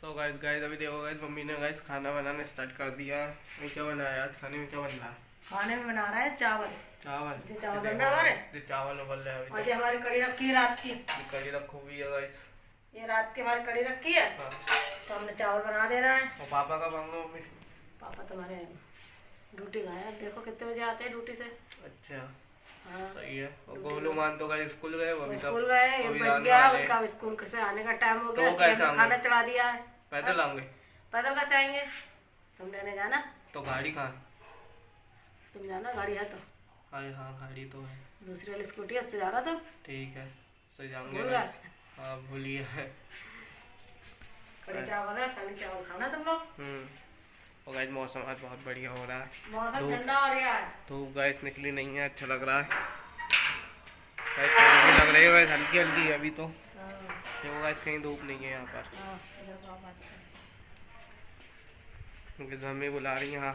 So guys अभी देखो guys mummy ने गाइस खाना बनाना स्टार्ट कर दिया। मैं क्या बनाया आज खाने में, क्या बन रहा है? खाने में बना रहा है चावल। चावल बन रहा है चावल उबल रहे हैं अभी। हमारी कड़ी रखी है रात की। कड़ी रखी हुई है गाइस। ये रात की हमारी कड़ी रखी है। हाँ। तो हमने चावल बना दे रहा है। और पापा का मांगो मम्मी? पापा तुम्हारे ड्यूटी गए हैं, देखो कितने बजे आते हैं ड्यूटी से। अच्छा। हाँ सही है। और गोलू मान तो गाइस स्कूल गए, वो स्कूल गए, 1 बज गया उनका, स्कूल से आने का टाइम हो गया। तो खाना चढ़ा दिया है। पैदल आएंगे? पैदल कैसे आएंगे? तुम लेने जाना। तो गाड़ी कहाँ? तुम जाना, गाड़ी है तो। हाँ गाड़ी तो है, दूसरी वाली स्कूटी है, उससे जाना तुम। ठीक है सही जाएंगे। भूल गए? हाँ भूलिए है। कड़ी चावल है, कड़ी चावल खाना तुम लोग। और गाइस मौसम आज बहुत बढ़िया हो रहा है, मौसम ठंडा हो रहा है। धूप गाइस निकली नहीं है, अच्छा लग रहा है। गाइस ठंडी लग रही है गाइस, हल्की हल्की अभी तो। देखो गाइस कहीं धूप नहीं है यहाँ पर, क्योंकि मम्मी बुला रही है। हाँ